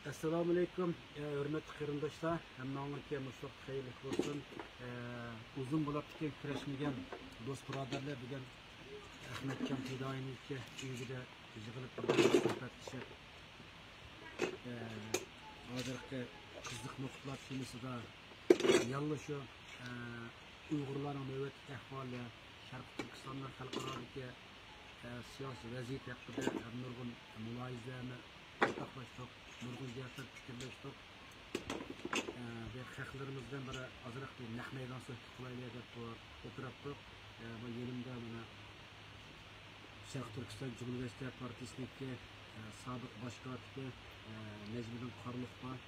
Assalamu alaikum, hürmetli kırındaşlar. Hammanlıkya mutluluk hayırlı olsun. Uzun bulaptaki küreşmegen dost birodarlar degan Ahmetcan Fidoyiniki uyida yig'ilib turgan suhbatchi. Hozirgi qiziq nuqtalar temasida yallı şu Uyg'urlarning navbatdagi ahvoli, Sharq Turkistonning xalqarodagi siyosiy vaziyati haqida nurg'un mulohazalarni ortaqlashdik. Nurg'un jihatlar fikrlashdik. Ve xalqlarimizdan biri azroq bir naq maydon suhbat qilaylik deb o'tiribdik. Bu yerimda mana Sharq Turkiston Cumhuriyet Partiyasining sobiq bosh kotibi Najmiddin Qorliq bor.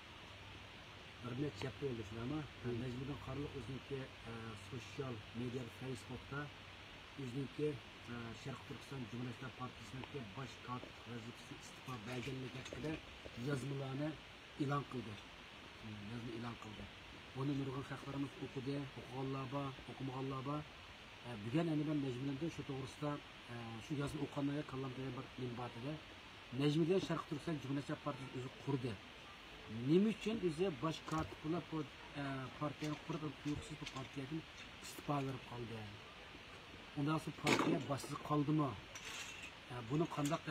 Bir necha hafta bo'ldi shularmi? Najmiddin Qorliq o'ziniki sosyal media Facebookda o'ziniki Sharq Turkiston Cumhuriyet Partiyasining bosh kotib vazifasi istiqo berganligi haqida yozmalarni e'lon qildi. Buni nurg'un xalqlarimiz o'qidi, o'qiganlar bor, o'qimaganlar bor. Bugun endi men Najmiddin shu to'g'risida shu yozma o'qiganlarga kallamda bir minbatida Najmiddin Sharq Turkiston Cumhuriyet Partiyasi o'zi qurdi. Nima uchun o'zi bosh kotib bo'lib bu partiyani qurib, tuyuqsiz bu partiyadan istiqo berib qoldi. Ondan sonra partiya başsız kaldı mı? Bunun kandak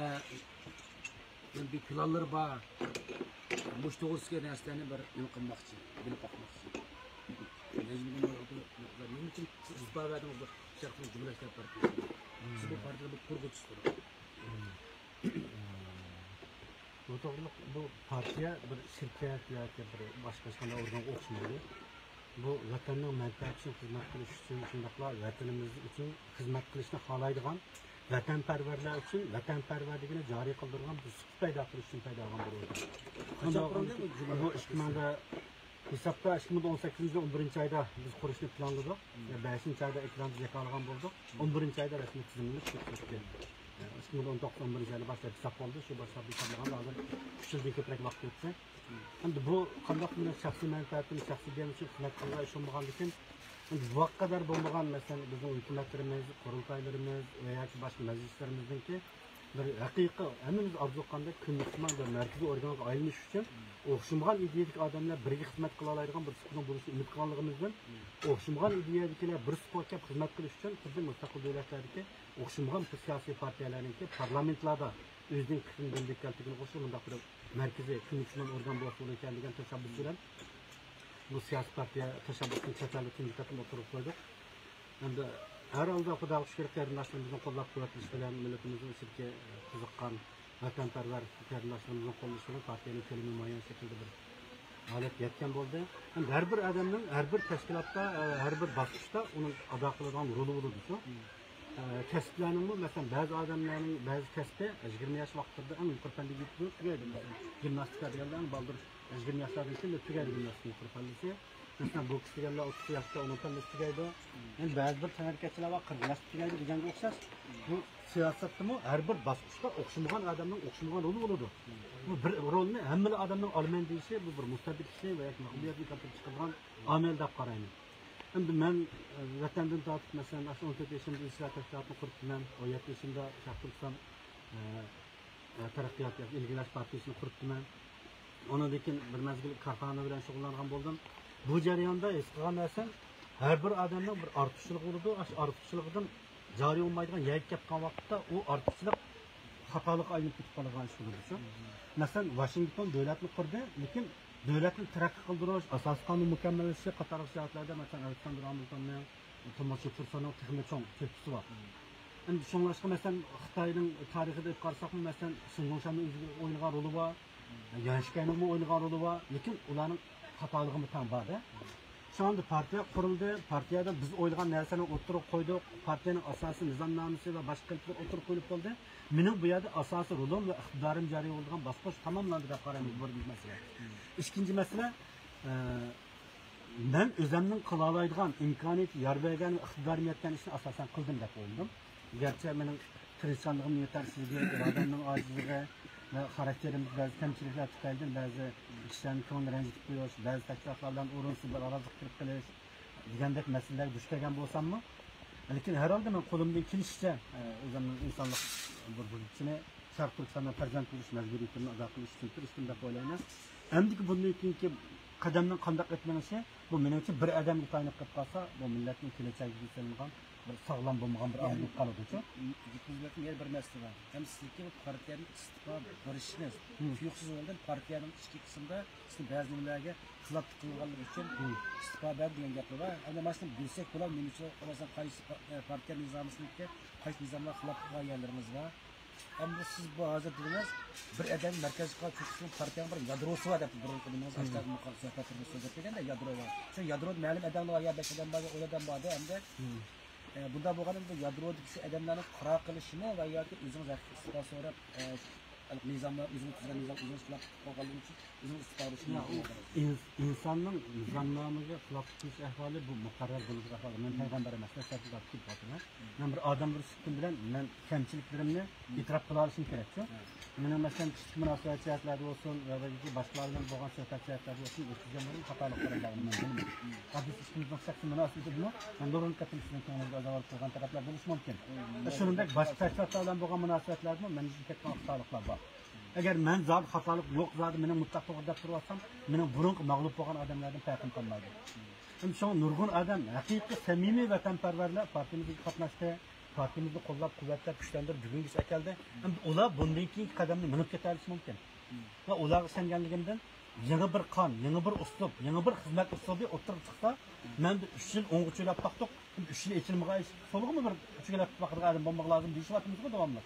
bir planları var. Muş doğrusu ki derslerini bir yıkılmak için, bilip bakmak için. Necmi'nin oldu. Bunun için ispat verdiniz bu Sharq Cumhuriyet Partiyası. Siz bu partide bir kurgucusunuz. Bu partiye bir şirket ya bir başka organ oluşmalı. Bu vatanning manfaati uchun xizmat qilish uchun shundaqlar vatanimiz uchun xizmat qilishni xohlaydigan vatanparvarlar uchun vatanparvarligini joriy qildirgan bir suhbat paydo qilish uchun paydo bo'lgan bu ishtimada hisobda 2018-11 oyda biz qurishni planladik. 5-oyda ekran yakalgan bo'ldik. 11-oyda rasmiy tizimni tushirdik. 2019-11 oyda boshlab hisob oldi. Shu boshlab hisoblagan hozir 3 yildan ko'proq vaqt o'tdi. Endi bu qandoq bilan shaxsiy manfaatini shaxsiy bilan uchun xizmat qilgan ish bo'lmagandan keyin bu qadar bo'lmagan masalan bizning hukumatlarimiz, qurultaylarimiz va yoki boshqa majlislarimizniki bir haqiqiy hammamiz orzu qilganda kunlikman bir markaziy organga aylanish uchun o'xshamagan ideyadik odamlar birga xizmat qila oladigan bir suhbat bo'lishini umid qilganligimizdan o'xshamagan ideyadagilar bir suhbatga xizmat qilish uchun bizning mustaqil davlatlardagi o'xshamagan siyosiy partiyalarniki parlamentlarda o'zining fikrini bildirganligini qo'shib bunday qilib merkezi kunlukman organ boşluğu ekanligan tashabbus bilan bu siyosiy partiya tashabbusini chakalib sindikatini o'tirib qo'ydik. Endi har holda xudoga shukr qarindoshlarimizni qo'llab-quvvatlash bilan millatimizning ichiga qiziqqan vatanparvar qarindoshlarimizni qo'llash bilan partiyaning kelimi muayyan shaklda bir holat yetgan bo'ldi. Endi har bir odamning har bir tashkilotda har bir bosqichda uning ado qiladigan roli bo'ladi. Kasblarning mesela bazı adamların bazı kasbi 20 yaş vaxtında en yukarı pandemi tugaydi. Jimnastika deganlar baldır 20 yaşlardan keyin tugaydi jimnastika yukarı pandemisi. Mesela boks deganlar 30 yaşda onun pandemisi tugaydi. Yani bazı bir tanarkachilar va 40 yaş tugaydi deganga o'xshash. Bu siyosatda har bir bosqichda o'xshamagan odamning o'xshamagan roli bo'ladi. Bu bir rolni hamma odamning olman deyishi bu bir mustabid kishi va yoki mag'lubiyatni keltirib chiqargan omil deb qarayman. Şimdi ben vatandan tortib mesela 14 yaşında İsrail Teşkilatı'nı kurttum. 17 yaşında Sharq Turkiston Taraqqiyot İlgilash Partiyasini kurttum. Ondan keyin bir mezgil korxona bilan shug'ullangan bo'ldim. Bu jarayonda his qilgan narsam har bir odamning bir ortiqchilik bo'ladi. Ortiqchiligidan joriy bo'lmaydigan yayib ketgan vaqtda u ortiqchilik xatolik aylanib ketib qolgan ish bo'ladi. Masalan, Washington davlatni qurdi, lekin devletin terakki kıldırış, asas kanun mükemmelleşi Katar siyasetlerde mesela Alexander Hamilton'un, Thomas Jefferson'un tekme çoğun tepkisi var. Yani şunlaşka mesela Xitay'ın tarihi de karsak mı mesela Sungunşan'ın oynayan rolü var, Yanşikay'ın oynayan rolü var, lakin onların hatalığı mı tam var da. Şu anda partiye kuruldu, partiyada biz oynayan nerseni oturup koyduk, partiyanın asası nizamnamesi ve başka kılıklar oturup koyup oldu. Benim bu yerde asası rolüm ve iktidarım cari olduğum basbaş tamamlandı da kararımız var bir mesele. İkinci mesele, ben özümün kılalaydıgan imkaniyeti yar vergen ve iktidarimiyetten işini asasen kıldım da koydum. Gerçi benim Hristiyanlığım yetersizliği, irademnin acizliği ve karakterimiz bazı temsilciler tıkaydı, bazı kişilerin konuda rencitip koyuyor, bazı teşkilatlardan uğrunsuz bir arazlık kırıp kılış, degandek meseleler düşkegen bolsam mı? Lakin herhalde ben kolumdan kilişçe özümün insanlık burbucusunu Şarkı Türkistan'da farzand bo'lish majburiyatini ado qilish uchun tirishdim deb o'ylayman. Endi bundan keyingi qadamdan qanday o'tmanishi bu men uchun bir odamga tayanib qolib qolsa, bu millatning kelajagiga so'ngan bir sog'lom bo'lmagan bir omil qoladi-ku. Hükümetin yer bir mesele var. Hem sizlikte bu partiyanın istifa barışınız. Tuyuksuz oldu partiyanın içki kısımda sizin bazı nümelerge kılaptı kılganlık için istifa ben diyen yapı var. Ama baştan bilsek bulan mümkün olmasa kayısı partiyanın nizamısındaki kayısı nizamlar kılaptı yerlerimiz var. Hem de siz bu hazır dediniz, bir eden merkez kadar çok sıkıntı partiyanın bir yadrosu var da bu durumda başta sohbetlerinde söz ettiğinde de yadro var. Çünkü yadro malum edenler var ya beş eden var, o eden var hem de bunda bu kadar bu yadrodaki adamların qara qilishini va yoki o'zingiz istiqo so'rab nizomlar o'zingiz tuzgan nizom o'zingiz qilib qolganligi uchun o'zingiz istiqo olishni insonning nizomnomiga xilof qilish ahvoli bu muqarrar bo'lgan ahvol. Men payg'ambar emas, tasavvurga kelib qoldim. Men bir odam bir suhbat bilan men kamchiliklarimni e'tirof qila olishim kerak-ku. Mening masalan kichik munosabatlar bo'lsin va boshqalarning bo'lgan suhbatlar bo'lsin, o'tkazganlarim xatoliqlarim bor. Men bilmayman. Hadis ishimiz maqsadsiz munosabat bilan men to'g'ri qatnashishni ko'ngilga azor qilgan taraflar bo'lishi mumkin. Shuningdek boshqa taraflar bilan bo'lgan munosabatlarda mening katta xatoliklar bor. Agar men zot xatolik yo'q, zot meni mutlaq to'g'ri deb turibsam, mening burunqi mag'lub bo'lgan odamlardan farqim qolmaydi. Hem şu nurgun adam, haqiqiy samimiy vatanparvarlar partiyamizga qatnashdi. Partiyamizni qo'llab quvvatlab kuchlantirib bugungi keldi. Ular bundan keyingi qadamni minib ketarishi mumkin. Va ular ishonganligimdan yangi bir qon, yangi bir uslub, yangi bir xizmat uslubi o'tirib chiqsa, men 3 yil o'ng'uchilab baqdiq, 3 yil ichilmag'ay, so'lg'imi bir uchilab baqdiq adam bo'lmoq lozim deyishyapmizmi davomli.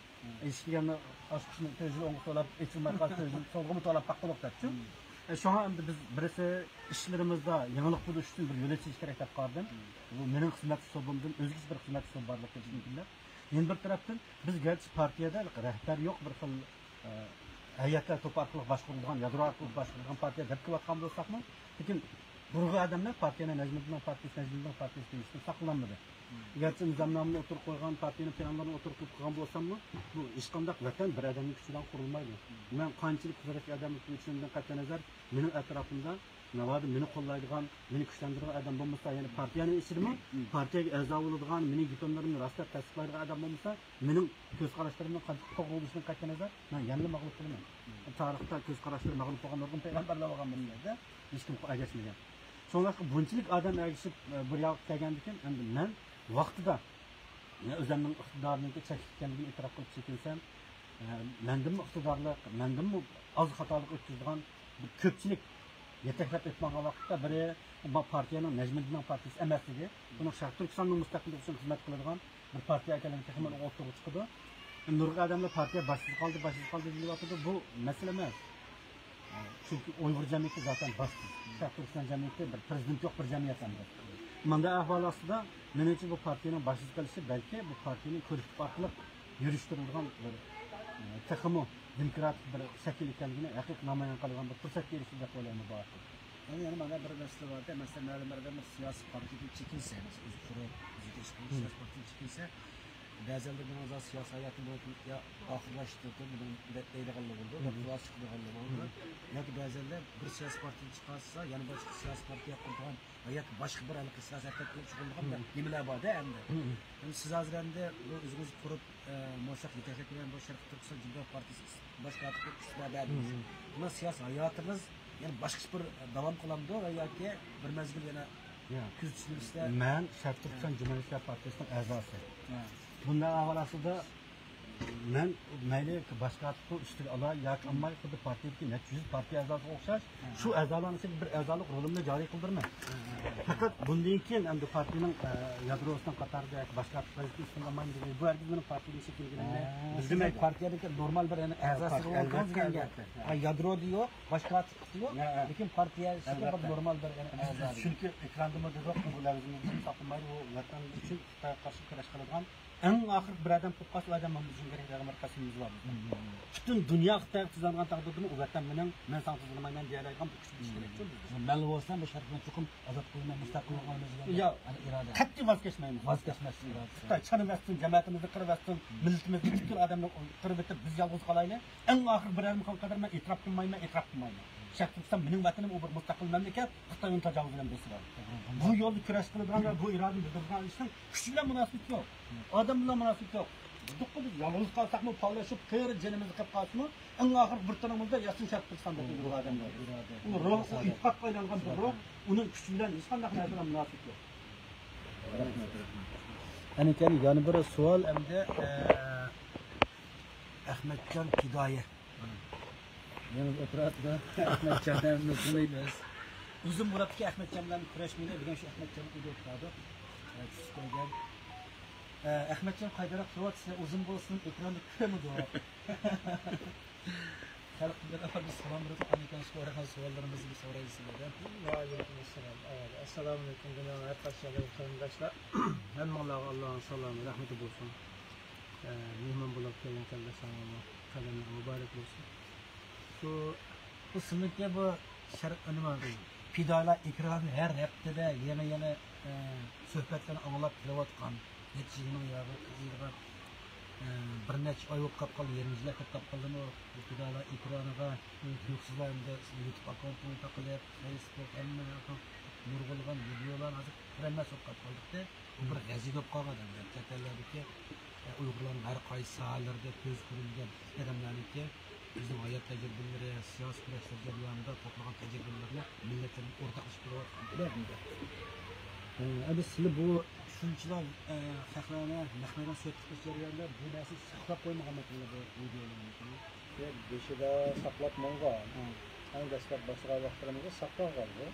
Eshitganni oshqishni 3 yil o'ng'uchilab ichilmay qolsa, so'lg'imi to'lab baqdiq debchi. Şuna biz birisi işlerimizde yanılık buluş için bir yönetici gerek deb qoldim. Bu mening xizmat hisobimdan o'zgacha bir xizmat hisob borligi mumkinlar. Endi bir tarafdan biz gerçi partiyada rahbar yo'q bir xil hayatlar to'p orqali boshqarilgan, yadro orqali boshqarilgan partiya deb qilayotgan bo'lsakmi, lekin burg'u odamlar partiyani Najmiddin partiyasi deyishdan saqlanmadi. Gerçi nizomnomani o'tirib qo'ygan, partiyaning planlarini o'tirib qo'ygan bo'lsammi, bu hech qanday vatan bir odamning kuchidan qurilmaydi. Men qanchalik qudratli odamning kuchidan qat'iy nazar mening atrofimda navodi meni qo'llaydigan, meni kuchlantiradigan odam bo'lmasa, ya'ni partiyaning ichidami, partiyaga a'zo bo'ladigan, mening diplomlarimni rostab tasdiqlaydigan odam bo'lmasa, mening ko'z qarashlarimdan qanday to'g'ri bo'lishidan qat'iy nazar men yana mag'lub qilaman. Tarixda ko'z qarashlari mag'lub bo'lgan nurg'un payg'ambarlar bo'lgan bunlarda hech kim agashmagan. Sonra bunchalik odam agishib bir yoqqa kelgandan keyin endi men vaqtida o'zimning iqtidorimga cheklanganligini e'tirof qilib chekinsam, mendimmi iqtidorlik, mendimmi oz xatolik o'tkazgan ko'pchilik yetaklab o'tmagan vaqtda biri partiyaning Najmiddin partiyasi emasligi, buni Sharq Turkistonning mustaqilligi uchun xizmat qiladigan bir partiya ekanligi taxminan o'rtaga chiqdi. Nurg'un odamlar partiya boshsiz qoldi deyapti. Bu masala emas. Çünkü Uyghur cemiyeti zaten basit. Sharq Turkiston cemiyeti bir prezident yok bir cemiyet hamdir. Manda ahval aslında menimce bu partinin başsız kalışı belki bu partinin kollektif orqali yürüştürülgen bir takımı demokratik bir şekil ekanligini haqiqiy namoyon qilgan bir fursat berishni deb o'ylayman bu haqda. Yani mana bir masala vardı. Mesela ma'lum bir siyosiy partiyaga chekinsa, o'zi qurib, siyosiy partiyaga chekinsa, ba'zan bir o'z siyosiy hayotini ya oxirlashtirdi, deydiganlar bo'ldi, va chiqdiganlar bo'ldi. Yoki ba'zanlar bir siyosiy partiya chiqarsa, yana boshqa siyosiy partiya qurgan yoki boshqa bir siyosatga shug'ullangan nimalar borda endi. Siz hozir endi bu o'zingiz qurib, muvaffaq yetaklik bilan bu Sharq Turkiston Cumhuriyet Partiyasi boshqa istiqbol berdingiz. Buna siyosiy hayotimiz yani başka bir davam kılamdı ve yoki bir mezgil yana kuzatishingizda men Sharq Turkiston Cumhuriyet Partiyasining a'zosi. Bundan avvalida men mayli boshqa ustiga olay yoki olmay xuddi partiyadagi 100 partiya a'zosi o'xshash shu a'zolarning ichida bir a'zolik rolimni joriy qildirman. Faqat bundan keyin endi partiyaning yadrosidan qatorida yoki boshqa prezidentlikdan bu hargizning partiyaning shakllanganini demak partiyadagi normal bir a'zosi bo'lgan yadro diyor, başka diyor, lekin partiya normal bir a'zo. Chunki ekranda dedik bu lavozimni topilmaydi, bu vatan uchun qarshi kurash qiladigan en ahir bir adam tutqas adam bizim gerekli markasımız var. Bütün dünya Xitoy tuzlangan taqdirda u vatan men san tuzlamayman deya oladigan bir kuch kerak. Men bo'lsam bu shartni chuqur azod qilmay mustaqillik olmasligini irada. Qat'iy vaz kechmaymiz. Vaz kechmaslik irada. Xitoy chanamasdan, jamoatimizni qiribasdan, millatimizni bütün odamlar qirib etib biz yolg'iz qolaylik. En ahir bir adam qadar men e'tirof qilmayman. Sharq Turkiston mening vatanim, u bir mustaqil mamlakat, Xitoyning tajovuz bilan besilar. Bu yo'lda kurash qiladigan va bu irodani bildirgan ishning kuch bilan munosabat yo'q. Odam bilan munosabat yo'q. Dıkkı biz yalnız kalsak mı paylaşıp kıyır canımızı kapatsak mı? En ahir bir tanımızda Yasın Şarkı Türkistan'daki bir adamlar. O ruh, o ittifakla inangan bir ruh, onun gücünden hiç qanday narsadan münasip yok. Hani kendi yani bir sual hem de Ahmetcan Fidaye. Yani oturatda Ahmetcan'dan nutmayız. Uzun Murat'taki Ahmetcan bilan kurashmaylar degan shu Ahmetcan uyda o'tiradi. Siz ko'rgan. Ahmetcan qaydaroq so'ratsa uzun bo'lsin, ekranda ko'rmadi. Xalqlarga bir salom berib, anikan so'ragan savollarimizni so'raysiz sizlardan. Va alaykum assalom. Assalomu alaykum janob barchaga qarindoshlar. Hammalarga Allohning salomi, rahmati bo'lsin. Mehmon bo'lib kelgan qarindoshlarga qarindosh muborak bo'lsin. Şu bu sınıfta bu şarkı önüme Fidalar ekranı her haftada yeni sohbetlerini anlap kilovatkan. Neticinin yağı kızıyla bir neçe ay yok kapkalı yerimizler kapkalı mı? Fidalar ekranıga yoksuzlarında YouTube accountunu takılıp Facebook emme nurgulgan videolar azıcık kremle sok kapkalık da bir gazete kapkalı da çetelerdeki Uygurların her kayıt sahalarda göz kurulgan adamlarınki bizim hayat tecrübeleri, siyasi süreçler jarayonida toplanan tecrübelerle milletin ortaklaşıp durmaktadır. Biz sizlar bu tushunchalar haqlarni mehmonlar so'tib jarayonida bu narsa saqlab qo'ymagan bu videolarni. Beşida saklap mangan. Hani dastlab boshqa vaqtlarimizda saqlab qoldi.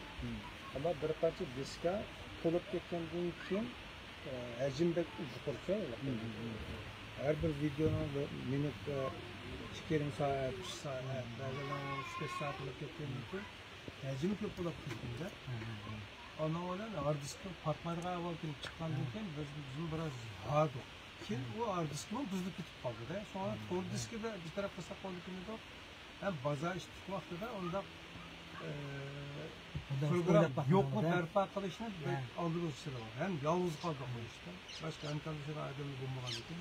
Ama bir parça diska to'lib ketgandan keyin hajmdek yuqorcha. Her bir videonun minut 2,5 saat, 3 saat, bazen 3-5 saat olup kettiğinde ki hacmi köp olup kettiğinde ona olan hard disk'in patlarga avval kelip çıkandan keyin bizim biraz hard oldu. Ki o hard disk'in buzlu ketip kaldı da. Sonra tor disk'i de bir tarafta sakladık da hem baza iştik vakti da onda program yok mu berpa kılışını aldığımız sıra var. Hem yalnız kaldık o işte. Başka arkadaşlar adamı bulmadan için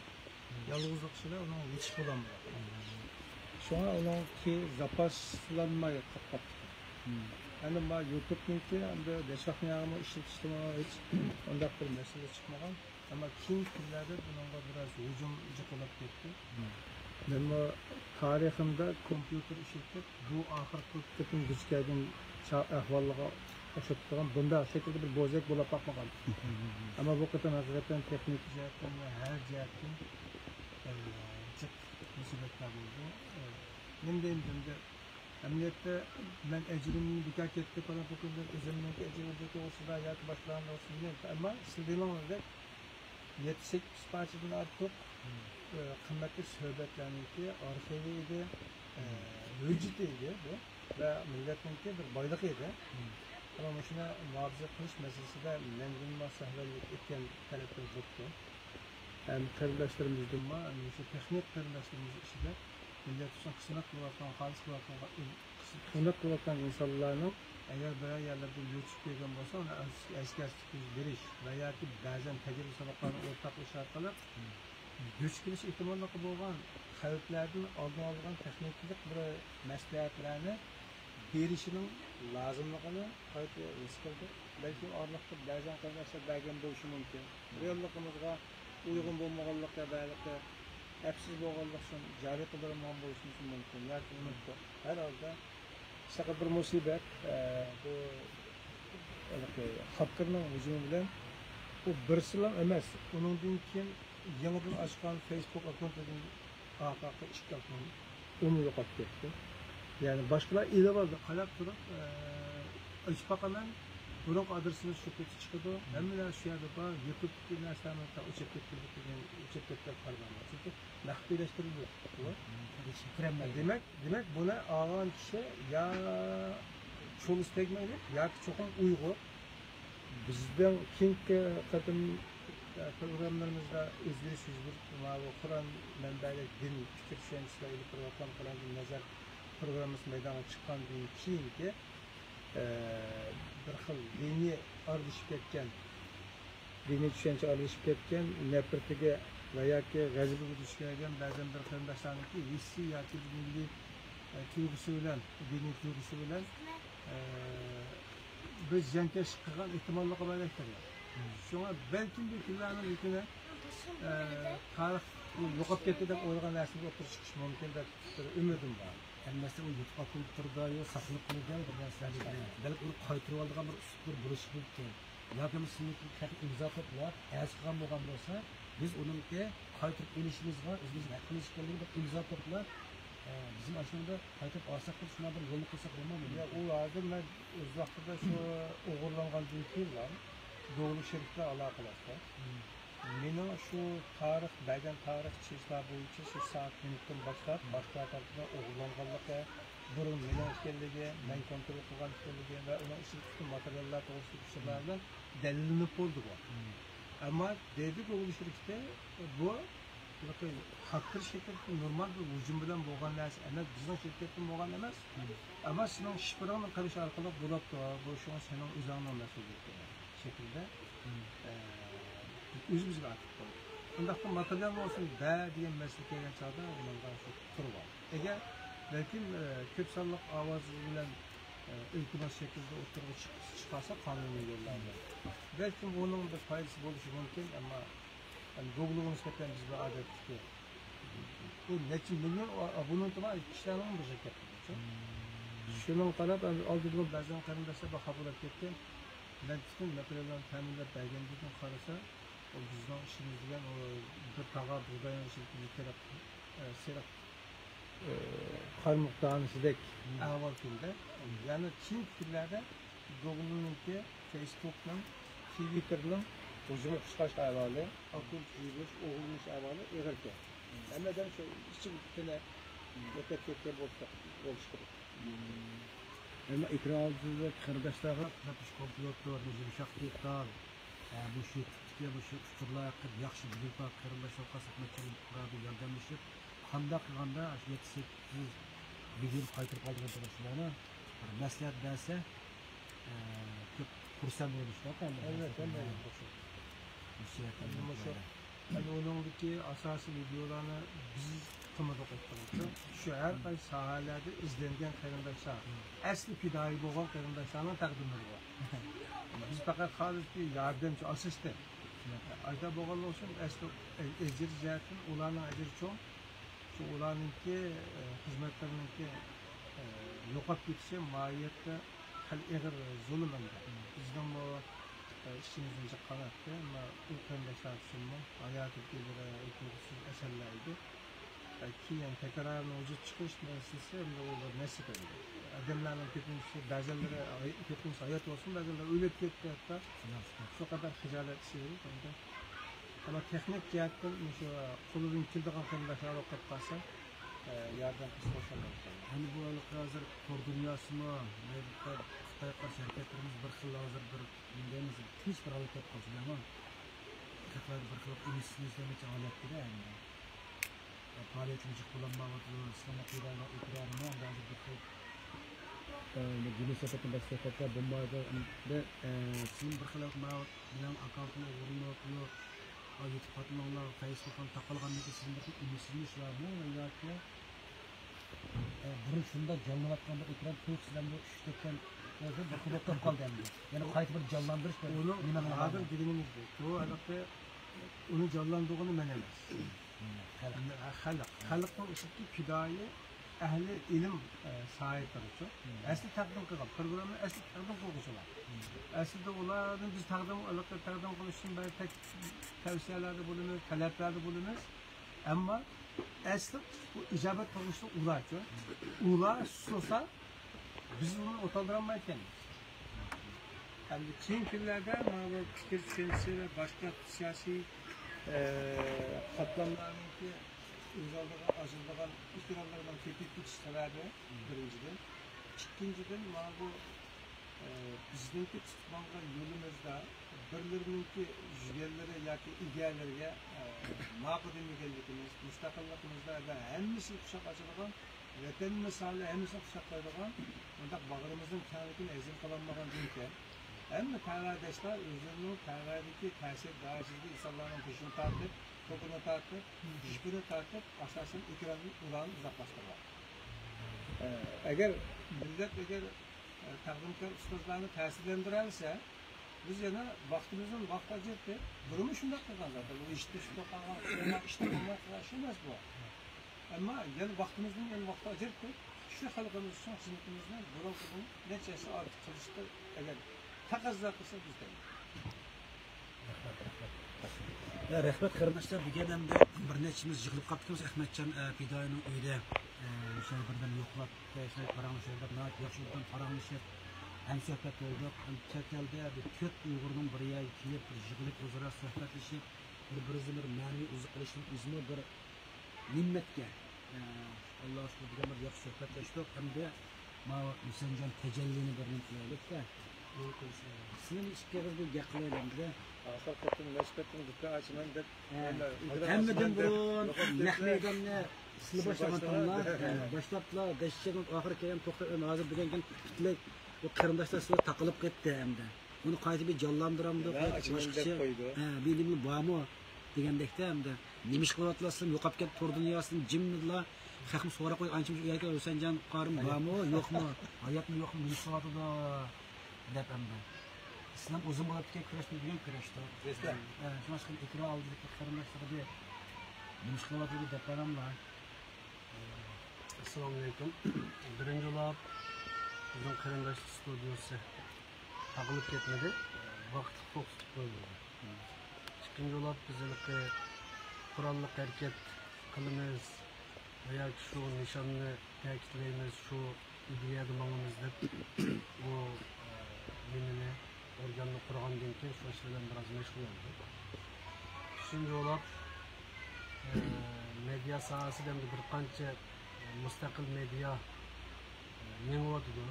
yalnızlık sıra ona hiç bulamıyor. Şu an onun ki zapaslanmayı kapattı. Yani ma YouTube'ninki hem de destekleyenimi işletiştirme hiç ondak bir mesele çıkmadan ama kim türlerde bununla biraz hücumcu olup gitti. Ama tarihimde kompüter işletip bu ahirki bütün güçlerden ahvallığa aşıttığım bunda şekilde bir bozak bulup bakmadan. Ama bu kadar hakikaten teknik cihetten ve her cihetten çok musibetler oldu. Nemdeyim de emniyette ben ecrimini dikkat ettik falan bu kadar üzerindeki ecrimdeki olsun da hayatı başlarında olsun diye ama sildiğim olarak 7-8 parçadan artık kıymetli sohbetlerinki arşiviydi, vücudiydi bu ve milletinki bir baylıkıydı. Ama şuna muhafaza kılış meselesi de mendilma sahvelik etken talepler yoktu. Hem kardeşlerimizden var, hem şu teknik kardeşlerimiz işi de millet için kısmet kılakan, halis kılakan insanların eğer böyle yerlerde YouTube koygan olsa ona eski beriş veya ki bazen tecrübe sabıklarını ortaklaşa arkalık güç giriş ihtimalle olan xavflardan oldin olgan texniklik bir maslahatlarni berishinin lazımlığını qayta his qildi. Belki orliqda ba'zan qarashlar bergan bo'lishi mumkin. Realligimizga uygun bo'lmaganlikda balki hepsiz bo'lganlik uchun joriy qilingan bo'lishi mumkin. Yoki unutdi. Har holda faqat bir musibat bu xakerning hujumi bilan bu birsilam emas. Uningdan keyin yangidan ochgan Facebook akkauntidagi AKK ikki akkaunt uni yo'qotib ketdi. Yani başkalar ilave oldu. Kalak durup açıp bakaman bunun adresini şu kötü çıkıyordu. Hemen şu yerde var. YouTube'daki nesnelerden uçup kettiler kalmalar. Çünkü nakbileştiriliyor. Demek buna ağan kişi ya çoğu istekmeyli ya ki çok uygu. Bizden King kadın programlarımızda izleyiş yüzdür. Kur'an menbeyle din fikir düşüncesiyle program falan nazar programımız meydana çıkandan keyinki bir xil diniy ardışıp ketgan, diniy tushuncha ardışıp ketgan, nafratiga va yoki g'azabiga duch kelgan ba'zan bir qarindoshlarniki hissiy yoki milliy tuyg'usi bilan, diniy tuyg'usi bilan biz jankash qilgan ehtimollarga bog'liqdir. Shunga balki bu kunlarning o'tini tarix yo'qolib ketdi deb o'ylagan narsaga o'tirib chiqish mumkin deb bir umidim bor. Hammasi u yutqa turdi yo saqlab qo'ygan bir narsalar balki uni qaytirib oladigan bir usul bo'lishi mumkin yoki sizni imzo to'plab az qilgan bo'lgan bo'lsa biz uniki qaytirib olishimizga o'zimiz haqqimiz ekanligini imzo to'plab bizim aslında qaytib olsak da shuna bir yo'lni qilsak bo'lmaydimi? Ya u hozir men o'z vaqtida shu o'g'irlangandan keyin Doğulu Şerif'le aloqalashdi. Mening shu tarix, bergan tarix chizlar bo'yicha shu soat minutdan boshlab boshqa tarafda o'g'irlanganligi, burun meni ekanligi, men kontrol qilgan ekanligi va uni ishga tutgan materiallar to'g'risida ishlardan dalillanib bo'ldi bu. Ammo dedi Doğulu Şerif'te bu hakkır şirketi normal bir hücum bilen boğan narsa emas, bizning şirketin boğan emas. Ama senin şifreni qilish orqali bo'ladi. Bu şu an senin o'zingning mas'uliyati şekilde o'zimizga aytib qo'ydik. Undaqda material olsun da degan masala kelgan chog'da bunga shu turib bor. Agar lekin ko'p sonli ovoz bilan iltimos shaklida o'tirib chiqarsa qonuniy yo'llarda. Belki bunun bir foydasi bo'lishi mumkin, ammo Google'ga nisbeten biz bir adetki bu neçin milyon abonentler kişilerin bir şirket. Şunun talep aldığı bazen karındaşlar da kabul ettim. Ben bütün materiallerin teminler belgenlikten kararsa o bizden işimiz diyen o bir tağa buğdayan şirketi terap serak karmuk dağınısidek ahval günde. Yani Çin fikirlerde Google'nunki, Facebook'un, Twitter'ın hücumu kışkaş ahvali, akıl çizmiş, oğulmuş ahvali eğerken. Hemen şu işçi bütüne ötep ketken oluşturur. Ama itirazcılık, kardeşlerle yapış komplotor, yumuşak tekrar, bu şu tutkiye, bu şu tuturlar hakkında yaxşı bilip bak, kardeşler kasıtmak için yardımlaşıp, kanda kılganda 7-800 bilgiyi kaytırıp aldığın çalışmalarına məsləhət versə, çok kursan olmuşlar. Evet, evet. Yani onundaki asası videolarını biz kımadık ettiğimizde şu her kayıt sahalerde izlengen karındaşlar, asli fidai boğan karındaşlarına takdimleri var. Biz fakat halde bir yardımcı, asistan. Ayda boğan olsun, asli ecir cihetin, olanın eciri çok. Şu olanınki, hizmetlerinki yokat bitişi mahiyette eğer zulüm ender. Bizden bu işimizin kanattı ama ülkemdeşler sunma hayatı geliri ötürüsüz eserlerdi. Kiyen tekrarın ucu çıkış meselesi olur nasip edilir. Adamların kötümüzü hayat olsun, bazıları ölüp gitti hatta şu kadar hicalet şeyleri. Ama teknik cihetten şu kulübün kildiğin kırımdaşlar okuyup kalsa yardım kısmı hani bu alık hazır Tor dünyası mı? Xitay qarşı hareketlerimiz bir xil hazır bir bildiğimiz hiç bir hareket kalsın ama tekrar bir xil emisini izlemek için aletleri yani. Faaliyetimizi kullanmamakla, İslam'a kıyırlarla ikrarını bazı bir xil günü sepetinde başlayacaklar bombayda ve sizin bir xil bilen akantını uğrunu okuyor. YouTube katılımlar, Facebook'tan takılganlığı sizin bir emisiniz var mı? Ya ki burun şunda canlanatkan bir ekran koyup sizden bu şiştekten bir kulaktan kaldı hem de. Yani kayıt bir canlandırış var. Onu adım dilimimizde. Bu alakta onu canlandığını men emas. Xalqın ışıklı fidai ehli ilim sahipleri çok. Asli takdim kılgan. Programı asli takdim kılgıcılar. Aslında onların biz takdim kılışın böyle tek tavsiyelerde bulunur, taleplerde bulunur. Ama asli bu icabet kılgıçlı ular çok. Ular susa biz bunu utandıramayken. Yani Çin filmlerde bu fikir düşüncesi ve başka siyasi katlamlarının ki imzalanan, acılanan iktidarlardan tepki sebebi birinciden. İkinciden bu bizdeki tutmanlar yolumuzda birlerininki jüyelleri yoki ideallarga ma'qul demeganligimiz, mustaqilligimizda va hammasini quchoq ochadigan, vatan misoli hammasini quchoqlaydigan, undaq bag'rimizning kengligini ezil qilolmagan ekan. Hamma tayyorlashlar o'zining tayyorlardagi ta'sir darajasida insonlarning tushini tortib, ko'pini tortib, ishbini tortib, asosan ekrandan ularni uzoqlashtiradi. Agar millat taqdimkor ustozlarni ta'sirlantirsa, Biz yana vaktimizden vakit acıttı. Durumu şundak kılgan zaten. Bu işte şunda kalgan, ona işte olmak yaşamaz bu. Ama yani vaktimizden yani vakit acıttı. Şu halkımız için hizmetimizden bırakıldığın neçesi artık kılıçtı. Eğer takazlar kılsa bizden. Ya rahmat qarindoshlar, bugun hamda bir nechimiz yig'ilib qoldik. Ahmadjon Fidoyning uyida o'sha birdan yo'qlab tashlab paranglashib, yaxshi o'tgan paranglashib, ham suhbat bo'ldik. Chet elda bir 4 Uyg'urning bir yerga kelib, yig'ilib o'zaro suhbatlashib, bir-birimizni bir ma'naviy o'zi qilishning o'zini bir ne'matga Alloh shu bilan bir yaxshi suhbatlashdik. Hamda Musanjon tajallini bir qilaylik-da. Sizning ishingizga gaqilaylik-da. Ahir katın, meşkatın, dükkan açman dep. Hammadan burun naq maydonni silib boshlaganlar, boshlablar, dashchadan oxiri kelgan to'xtab, hozir bilgan butunlay bu qarindoshlar sizga taqilib ketdi hamda. Buni qayta bir jonlantiramdi, boshqacha bilimli bormi degandekda hamda nemish qilyapsizlar, yo'qolib ketib tur dunyosini jimmilar. Xalqim so'ra qo'y, ancha uyga O'sanjon qorim bormi, yo'qmi, hayotmi yo'qmi, nima qilyapti deb hamda. İslam uzun boyutlu kurashmaydigan kurashda. Shuning uchun ikro oldik qarindoshlarga mushkulotli deparam bor. Assalomu alaykum. Birinchi bo'lib bizning qarindosh studiyasi taqilib ketmadi. Vaqt to'xtatib qo'yildi. Ikkinchi bo'lib bizning qurolli harakat qilamiz va shu nishonni ta'kidlaymiz, shu ideyada mangimiz deb bu menini organını kurğandan keyin şu işlerden biraz meşgul oldu. Üçüncü olarak medya sahasida bir qancha mustaqil medya yengiyotdi.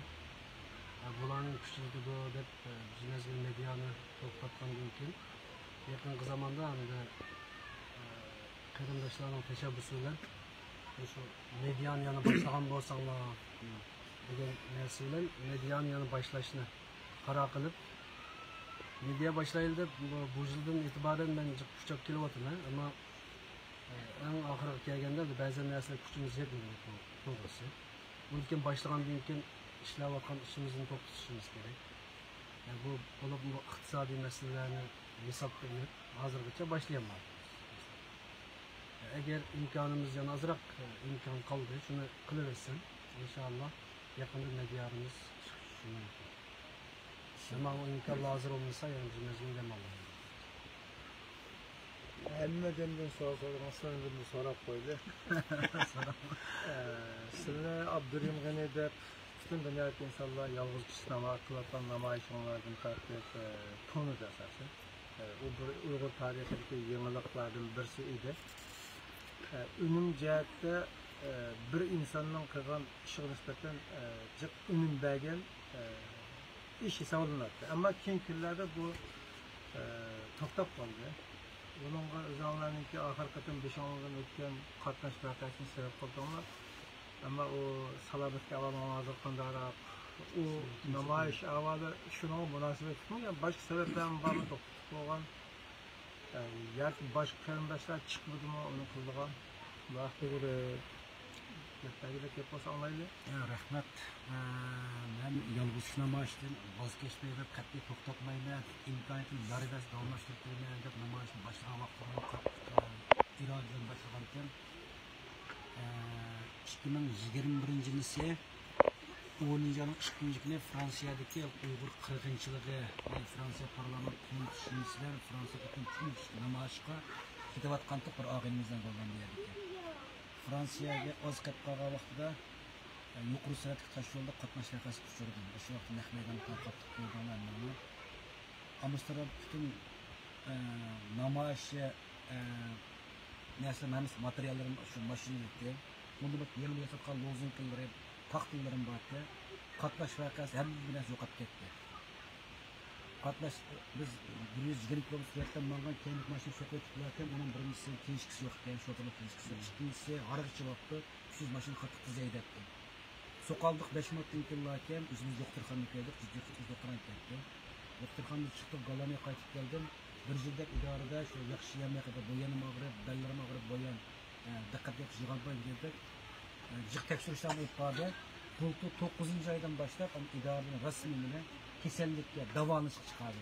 Bularning kuchlidir deb bizning medyani to'xtatgandan keyin yaqin zamanda hamda qarindoshlarning tashabbusi bilan shu medyani yana boshlagan bo'lsanglar degan narsa bilan medyani yana boshlashni qaror qilib medya başlayıldı. Bu yıldan itibaren ben küçük kilovatım ama en ahırı gelgende de bazen nesne küçüğümüz yetmiyor doğrusu. Bunun için başlayan dinken işler bakan işimizin toplaşışımız gerek. Yani bu olup bu iktisadi meselelerini hesaplayıp hazırlıkça başlayamaz. Eğer imkanımız yani azrak imkan kaldı şunu kılıversen inşallah yakında medyarımız şunu yapar. Ama o imkan hazır olmasa yani bizim özgün Allah'ım. Emmedenden sorarım, aslanın bunu sorak koydu. Sizle Abdurrahim Ghan'da bütün dünyadaki insanlar yalnız kişi kılatan namayişonlardan takip tonu da esası. O Uygur tarihindeki yeniliklerden birisi idi. Ünüm cihette bir insanın kılgan işe nispeten ünüm belgen iş hesablanırdı. Ama keyingi kunlarda bu to'xtab qoldi. Bununla o'zlariniki ahir qatim 5-10 yildan o'tgan qatnash vakasini sabab qilganlar. Ama o salamatga avvalmazı qandaroq o namoyish avvali shunga munosabat qilgan, boshqa sabablardan bormi to'xtab qolgan. Yoki boshqa qarindoshlar chiqmadimi uni qilgan. Vaqti bir Gaplarıyla kep olsa anlaylı. Rahmat. Ben yalnız namoyishdan voz kechmaydi, qat'iy to'xtatmaydi, imkoniyatni baribas davomlashtirmaydi deb namoyishni boshlagan vaqtda irodadan boshlagan ekan. 2021-yili 10-yilning 2 kuni Fransiyadagi Uyg'ur qirg'inchiligi, Fransiya parlamenti tushunishlar, Fransiya butun namoyishga ketayotgan bir og'inimizdan bo'lgan deydi. Fransiyaga oz qolib qolgan vaqtida yuqori sur'atli tosh yo'lda qatnash vakasi uchirgan. O'sha vaqtda naq maydonda tarqatib qo'yganlarni. Amsterdam butun namoyish narsa materiallarim shu mashinada. Bunda bir yangi yasatgan lozunkalar, taxtalarim bordi. Qatnash vakasi hamma bilan yo'qolib ketdi. Qatnash biz 120 km sur'atdan mangan keyinlik mashina so'qayotganlardan onun birincisi tinchkisi yo'q ekan, sho'talik tinchkisi. Ikkinchisi harg'ichi vaqtda 300 mashina qattiq tezaydatdi. So'qaldiq 5 minutdan keyin o'zimiz doktorxonaga keldik, jiddiy doktorxonaga ketdik. Doktorxonadan chiqib Goloniyaga qaytib keldim. Bir yildak idorada shu yaxshi yamaqada bo'yanim og'rib, bellarim og'rib, bo'yan diqqatga yig'ilib keldik. Jiq tekshirishdan o'tdi. Bu 9-oydan boshlab idoraning rasmiy bilan kasallikka davolanish chiqadi.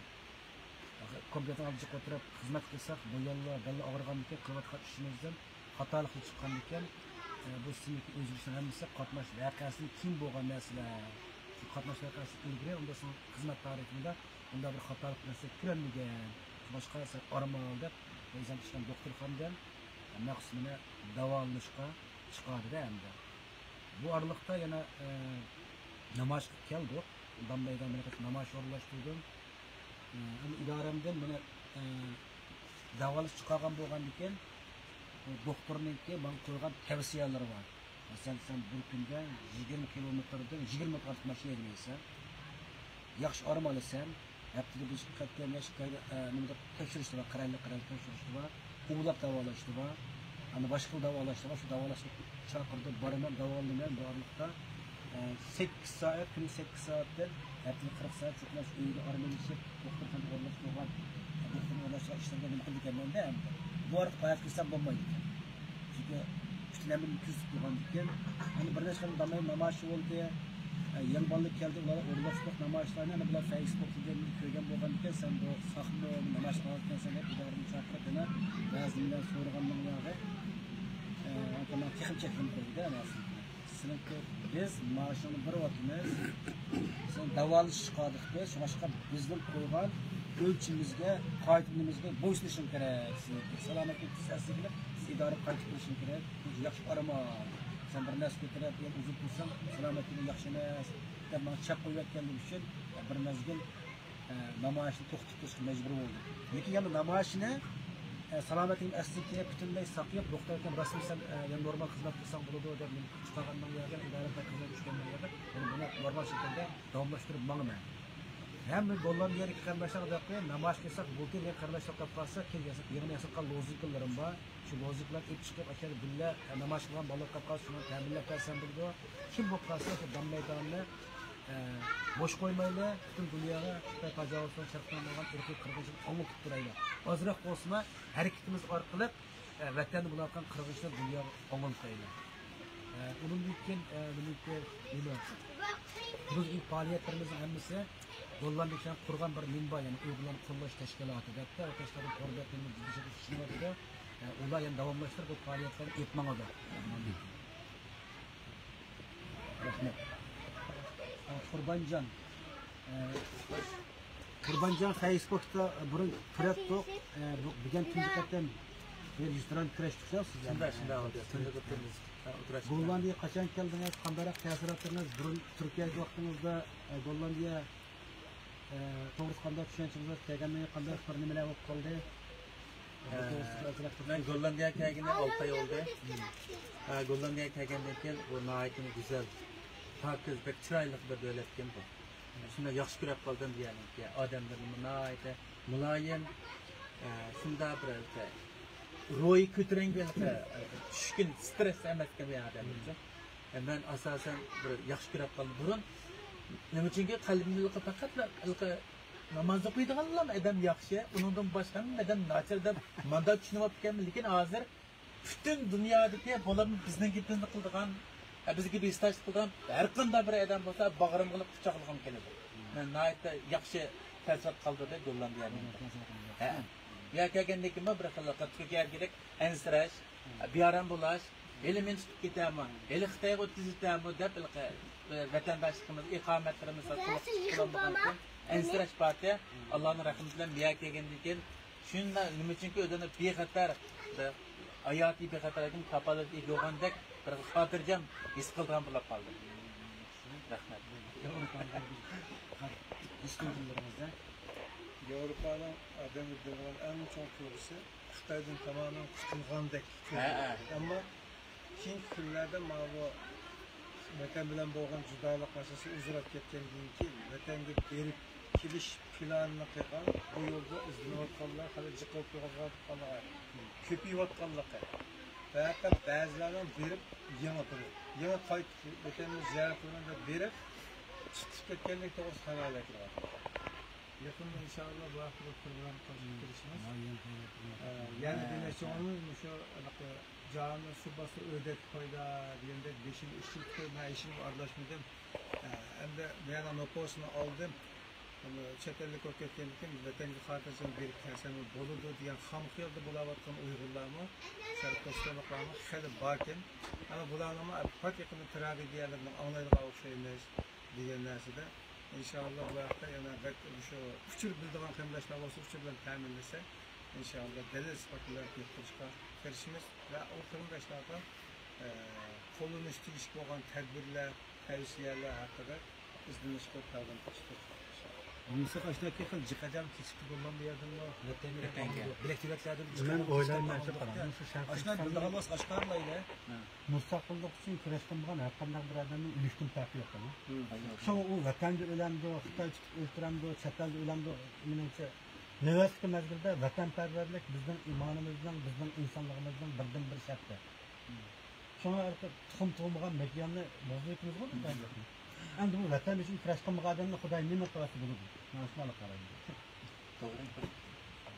kompüter alıcı oturup hizmet kılsak bu yolla belli ağırgan diken kıvatkat işimizden hatalıklı çıkan diken bu sizin özgürlüğün hemisi katmaş vakasının kim boğan mesela şu katmaş vakası ilgili onda son hizmet tarihinde onda bir hatalık mesela kürenmigen başka arama aldı o yüzden çıkan doktor hamdan maksimine davalışka çıkardı da hem de bu aralıkta yana namaş geldi damlaydan beni namaş orlaştırdım ama idaremden beni davalış çıkargan boğan diken doktorunki bana koygan tavsiyeleri var. Mesela sen bir günde 20 kilometreden 20 metre maşina edemeysen, yaxşı aramalısan, haftada bir katliam yaşıkayda tekşirişti var, karayla tekşirişti var, uğulak davalaştı var, hani başka davalaştı var, şu davalaştı çakırdı, barınan davalıyla bu aralıkta 8 saat, günü 8 saatten, haftada 40 saat çıkmaz, öyle aramalışıp, doktordan orlaştı var, doktorun orlaştı işlerden mümkün dikenlerinde de hem de. Bu arada hayat kılsam bombaydı. Çünkü üstünemin küsüp durgan diken, hani bir neşkanın damayı namaşı oldu, yan ballık geldi, onlara orlaştık namaşlarını, hani bunlar Facebook'ta geldi, köyden boğan diken, sen bu saklı namaş kılarken sen hep idarını çakırdığına, bazımdan soruğandan yağı, ama teknik çekim koydu yani aslında. Sınıfta biz maaşını bir vakimiz, sen davalış çıkardık biz, şu başka bizden koygan, ölçümüzge, kayıtımızga boysunuşun gerek. Selametlik sesliğiyle siz idare kayıtmışın gerek. Yaxşı arama. Sen bir nas götürüp uzun tutsan selametliğini yaxşı nas. Tamam çap koyup geldiğim için bir mezgin namayışını to'xtatib mecbur oldu. Lekin yana namayışını selametliğini asliga bütünlay saqlab doktorga rasmiy sen normal xizmat qilsang bo'ladi deb chiqargandan buyon idarada xizmat tushgandan buyon buni normal shaklda davomlashtirib mangman. Hem gollan yer iki kardeşler da yapıyor. Namaş kesak, bulgur yer kardeşler kaplarsa ki yasak, yığın yasakal loziklerim var. Şu lozikler ip çıkıp aşağı billa namaş kılan balık kaplar şunu temille persen bildi. Kim bu kaplarsa şu dam meydanını boş koymayla bütün dünyaya Xitoy tajovuzdan şartdan olgan erkek qirg'izlar olib turaylar. Ozroq bo'lsa hareketimiz orqali vatanni bulardan qirg'izlar dunyoga olib qo'yaylar. Bunun için biz ilk faaliyetlerimizin hemmisi Gollandiya'dan kurgan bir minba yani uygulanan kuruluş teşkilatı da o teşkilatın koordinatörünün bir şekilde işini da olay yani devamlaştırıp bu faaliyetleri yapmana da. Kurbancan Facebook'ta burun türettik. Bugün tümdükten bir yüzden kreş tutacağız. Şimdi oldu. Gollandiya kaçan geldiniz? Kandarak tesiratlarınız burun Türkiye'de vaxtınızda Gollandiya to'g'ri qanday tushunchimiz kelgandan qanday bir nimalar bo'lib qoldi? Ben Gollandiyaga kelganda 6 oy oldu. Gollandiyaga kelgandan keyin bu nihoyatda go'zal, pokiz, pek chiroyli bir davlatgan bu. Shunda yaxshi ko'rib qoldim deganki, odamlar nihoyatda muloyim, shunda bir ro'yi ko'tarinki, tushkun, stress emasgan bir odamlar. Ben asosan bir yaxshi ko'rib qoldim. Burun nima uchunki qalbimda faqat namoz o'qiydiganlar adam yaxshi, undan boshqa adam nachar deb manda tushunib ekanman, lekin hozir butun dunyodagi bularni bizning gapimizni qildigan, bizga bestaj qilgan har qanday bir odam bo'lsa bag'rim qilib quchoqlagim keladi. Men nihoyatda yaxshi ta'sir qoldirdi Gollandiyani. Ya kelgandan keyin bir xilqa Turkiyaga kerak ansirash, biyaram bo'lash, element tutib ketaman, eli Xitoyga o'tkazitaman deb vatandaşlığımız, ikametlerimiz kullanmaktan ensiraş parti Allah'ın rahmetiyle miyak egendikken şunla çünkü ödenip bir xatar hayati bir xatarın kapalı yoğandek bir hatırcam his qilgan bo'lib qoldi. Rahmat. Avrupa'nın adem edilen en çok kursu Xitoydan tamamen qutulgandek. Ama keyingi kunlarda mana bu vatan bilan bo'lgan judolik masalasi uzrab ketgandan keyin vatanga berib kelish planini qilgan bu yo'lda izlanayotganlar hali jiqib turganlar ko'payayotganligi faqat ba'zilarning berib yana qaytib vatanni ziyorat qilganda berib chiqib ketganlik to'g'risida xabarlar keladi. Yakında inşallah bu hafta program konuşuruz. Yani dinleyicilerimiz şu canlı subası ödet koyda diyende beşin işçilik koyma işini arlaşmadım. Hem de beyan noposunu aldım. chet ellik bo'lib ketgandan vatanga xotirjam berib kelsa bo'ladi degan xam xiyolda bo'layotgan uyg'urlarmi sarkostonliklarmi xeli bor ekan ana bularni faqat yaqin tragediyalarni anglaydigan o'xshaymiz degan narsada inshaalloh bu haqda yana shu kuchli bildigan qarindoshlar bo'lsa kuchi bilan ta'minlasa inshaalloh dalil sifatida yetkazishga kirishimiz va u qarindoshlarga qo'llanilishi tegishli bo'lgan tadbirlar tavsiyalar haqida izlanishga tavsiya qilishdir. Bunisi kaçtaki kıl çıkacağım keçikti bundan bir yerden var. Bilek yüreklerden Ben oylarına şu kadar. Aşklar bildiğin olmaz aşklarla ile. Mustaqillik uchun kurashgan bo'lgan har qanday bir odamning ulishdan farqi yo'q. Shu u vatanda o'landi, Xitoy o'ltirandi, chet elda o'landi. Menimcha navbatdagi mezgilda vatanparvarlik bizning iymonimizning, bizning insonligimizning birdan bir sharti. Shunga arqib tuxum tug'magan makonni bozlaymiz bo'ladimi? Endi bu vatan uchun kurashgan odamni Xudo nima qiladi bo'ladi? Mana shuni qaraydi. To'g'ri.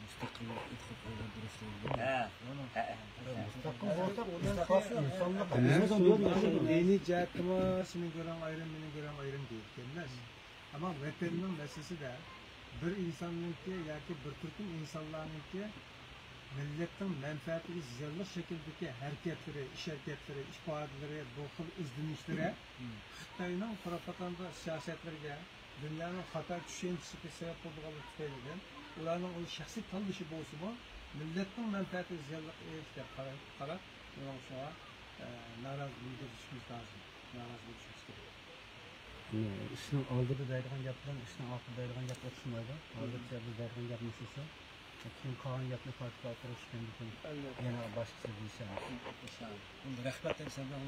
Mustaqillik etib qo'ygan durust Dini cihetimi senin gören ayrım, benim gören ayrım değil. Gelmez. Ama vatanın meselesi de bir insanınki ya ki bir Türk'ün insanlarınki milletin menfaatini ziyarlı şekildeki hareketleri, iş hareketleri, ifadeleri, bu kıl izlenişlere Xitay'ın propaganda siyasetlerine dünyanın hata düşüncesi sebep olduğunu tüfeğinden ularning o şahsi tanışı bolsunmu milletin menfaati ziyarlı işte qarab buna şuna naraz bildirishimiz lazım. Naraz bo'lishimiz kerak. Ishning oldida deydigan gap bilan ishning orqasida deydigan gap o'xshamaydi. Hozircha biz deydigan gapimiz shu. Keyin qolgan gapni farqqa o'tirishgan ekan. Yana boshqacha deyishamiz. Rahmat, sen bilan